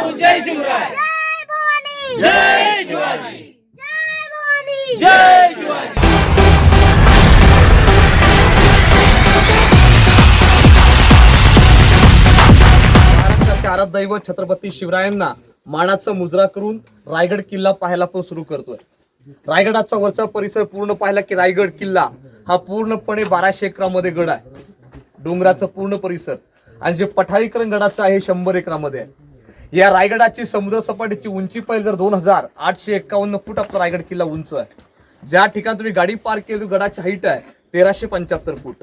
जय शिवराय, जय भवानी, जय शिवाजी, जय भवानी, जय शिवाजी. महाराष्ट्राचे आराध्य दैवत छत्रपती शिवरायांना मानाचा मुजरा करून रायगड किल्ला पाहायला पण सुरू करतोय. रायगडाचा वरचा परिसर पूर्ण पाहिला की रायगड किल्ला हा पूर्णपणे 1200 एकरामध्ये गड आहे. डोंगराचा पूर्ण परिसर आणि जे पठारीकरण गडाचं आहे 100 एकरामध्ये आहे. या रायगडाची समुद्र सपाटीची उंची पाहिली जर 2851 फूट आपला रायगड किल्ला उंच आहे. ज्या ठिकाणी तुम्ही गाडी पार्क केली गडाची हाईट आहे 1375 फूट.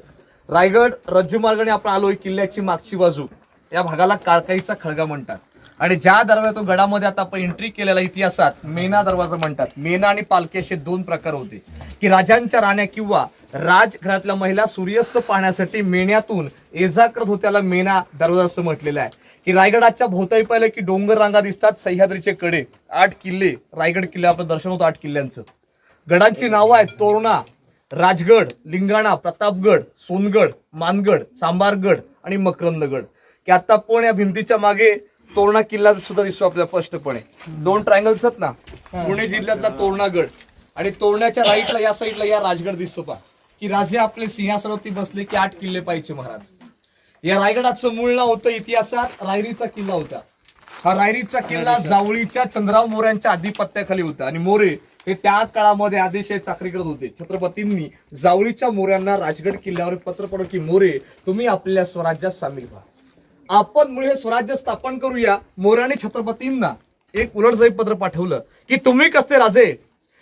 रायगड रज्जू मार्गाने आपण आलोय. किल्ल्याची मागची बाजू या भागाला काळकाईचा खळगा म्हणतात आणि ज्या दरवाजातून गडामध्ये आता आपण एंट्री केलेला इतिहासात मेना दरवाजा म्हणतात. मेना आणि पालखी असे 2 प्रकार होते की राजांच्या राण्या किंवा राजघरातल्या महिला सूर्यास्त पाहण्यासाठी मेण्यातून ये-जा करत होत्याला मेना दरवाजा असं म्हटलेलं आहे. की रायगडाच्या भोवताली पाहिलं की डोंगर रांगा दिसतात. सह्याद्रीचे कडे 8 किल्ले रायगड किल्ले आपलं दर्शन होतं 8 किल्ल्यांचं. गडांची नावं आहेत तोरणा, राजगड, लिंगाणा, प्रतापगड, सोनगड, मानगड, चांबारगड आणि मकरंदगड. की आता पण या भिंतीच्या मागे तोरणा किल्ला सुद्धा दिसतो आपल्याला स्पष्टपणे. 2 ट्रायंगल्स आहेत ना. पुणे जिल्ह्यातला तोरणागड आणि तोरण्याच्या राईटला या साईडला या राजगड दिसतो पा की राजे आपले सिंहासनावरती बसले की 8 किल्ले पाहिजे महाराज. या रायगडाचं मूळ नाव होतं इतिहासात रायरीचा किल्ला होता. हा रायरीचा किल्ला जावळीच्या चंद्रराव मोऱ्यांच्या आधिपत्याखाली होता आणि मोरे हे त्या काळामध्ये आदेशाही चाकरी करत होते. छत्रपतींनी जावळीच्या मोऱ्यांना राजगड किल्ल्यावर पत्र पाठवलं की मोरे तुम्ही आपल्या स्वराज्यात सामील व्हा. आपण मुळे स्वराज्य स्थापन करूया. मोऱ्याने छत्रपतींना एक उलटजाई पत्र पाठवलं की तुम्ही कसले राजे,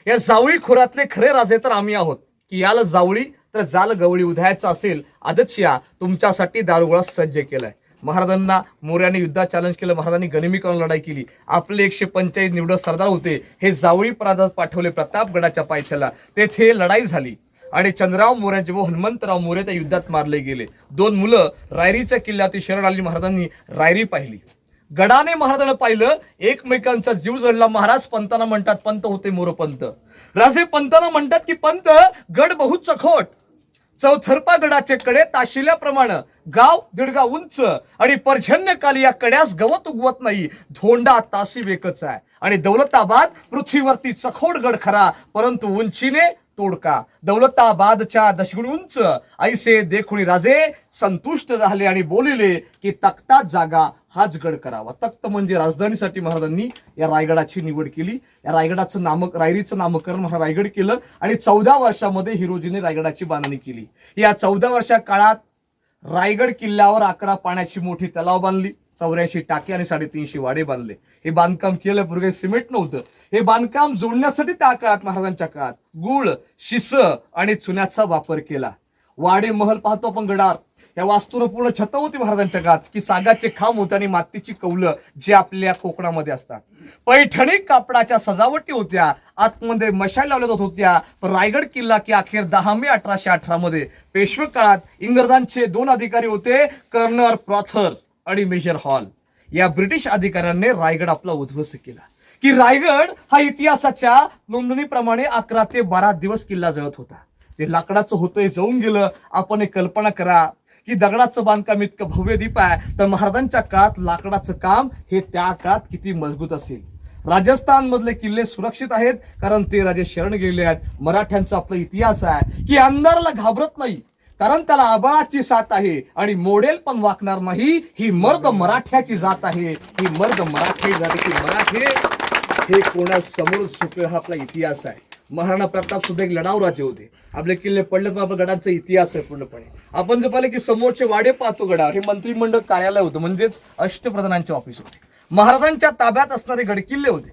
या जावळी खोऱ्यातले खरे राजे तर आम्ही आहोत. की याला जावळी तर जाल गवळी उधायचं असेल आजच या तुमच्यासाठी दारुगोळा सज्ज केलाय. महाराजांना मोऱ्याने युद्धात चॅलेंज केलं. महाराजांनी गनिमी करून लढाई केली. आपले 145 निवडक सरदार होते हे जावळी प्रांतात पाठवले प्रतापगडाच्या पायथ्याला. तेथे लढाई झाली आणि चंद्रराव मोऱ्यांचे व हनुमंतराव मोरे त्या युद्धात मारले गेले. 2 मुलं रायरीच्या किल्ल्यावरती शरण आली. महाराजांनी रायरी पाहिली. गडाने महाराजांना पाहिलं. एकमेकांचा जीव जडला. महाराज पंतांना म्हणतात पंत होते मोरपंत. राजे पंतांना म्हणतात की पंत गड बहुत चखोट. चौथरपा गडाचे कडे ताशिल्याप्रमाणे गाव 1.5 गाव उंच आणि पर्जन्यकाली या कड्यास गवत उगवत नाही. धोंडा तासी वेकच आहे आणि दौलताबाद पृथ्वीवरती चखोट गड खरा परंतु उंचीने तोडका. दौलताबादच्या दशगुण उंच ऐसे देखुणी राजे संतुष्ट झाले आणि बोलिले की तख्तात जागा हाच गड करावा. तख्त म्हणजे राजधानीसाठी महाराजांनी या रायगडाची निवड केली. या रायगडाचं रायरीचं नामकरण महाराज रायगड केलं आणि 14 वर्षामध्ये हिरोजीने रायगडाची बांधणी केली. या 14 वर्षा काळात रायगड किल्ल्यावर 11 पाण्याची मोठी तलाव बांधली, 84 टाके आणि 350 वाडे बांधले. हे बांधकाम केलं. पूर्वी सिमेंट नव्हतं. हे बांधकाम जोडण्यासाठी त्या काळात महाराजांच्या काळात गुळ, शिस आणि चुन्याचा वापर केला. वाडे महल पाहतो आपण गडावर. या वास्तूनं पूर्ण छत होती महाराजांच्या काळात की सागाचे खांब होते आणि मातीची कौलं जे आपल्या कोकणामध्ये असतात. पैठणी कापडाच्या सजावटी होत्या. आतमध्ये मशाल लावल्या जात होत्या. पण रायगड किल्ला की अखेर 10 मे 1818 मध्ये पेशवे काळात इंग्रजांचे 2 अधिकारी होते कर्नल प्रॉथर आणि मेजर हॉल. या ब्रिटिश अधिकाऱ्यांनी रायगड आपला उद्ध्वस्त केला. की रायगड हा इतिहासाच्या नोंदणीप्रमाणे 11 ते 12 दिवस किल्ला जळत होता. जे लाकडाचं होतं जळून गेलं. आपण एक कल्पना करा की दगडाचं बांधकाम इतकं भव्य दीप आहे तर महाराजांच्या काळात लाकडाचं काम हे त्या काळात किती मजबूत असेल. राजस्थान मधले किल्ले सुरक्षित आहेत कारण ते राजे शरण गेले आहेत. मराठ्यांचा आपला इतिहास आहे की अंधाराला घाबरत नाही कारण त्याला आबाळाची साथ आहे आणि मोडेल पण वाकणार नाही. ही मर्द मराठ्याची जात आहे. ही मर्द मराठी जात की मराठे हे कोणासमोर झुकले हा आपला इतिहास आहे. महाराणा प्रताप सुद्धा एक लढाऊ राजे होते. आपले किल्ले पडले पण आपल्या गडांचा इतिहास आहे पूर्णपणे. आपण जर पाहिले की समोरचे वाडे पाहतो गडावर हे मंत्रिमंडळ कार्यालय होतं म्हणजेच अष्टप्रधानांचे ऑफिस होते. महाराजांच्या ताब्यात असणारे गडकिल्ले होते,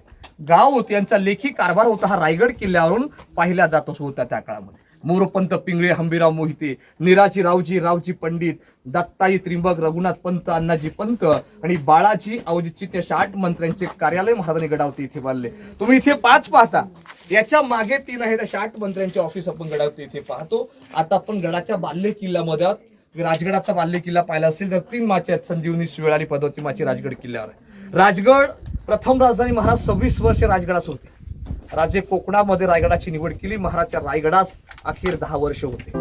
गाव होते, यांचा लेखी कारभार होता हा रायगड किल्ल्यावरून पाहिला जात होता त्या काळामध्ये. मोरपंत पिंगळे, हंबीराव मोहिते, निराजी रावजी पंडित, दत्ताई त्रिंबक, रघुनाथ पंत, अण्णाजी पंत आणि बाळाजी आवजी चित्ते अशा 8 मंत्र्यांचे कार्यालय महाराजांनी गडावरती इथे बांधले. तुम्ही इथे 5 पाहता. याच्या मागे 3 आहेत अशा 8 मंत्र्यांचे ऑफिस आपण गडावरती इथे पाहतो. आता आपण गडाच्या बाल्य किल्ल्यामध्ये राजगडाचा बाल्य किल्ला पाहिला असेल तर 3 माचे आहेत. संजीवनी, शिवळाली, पद्मावती माची राजगड किल्ल्यावर आहे. राजगड प्रथम राजधानी महाराज 26 वर्ष राजगडास होते. राजे कोकणामध्ये रायगडाची निवड केली. महाराजच्या रायगडास अखेर 10 वर्ष होते.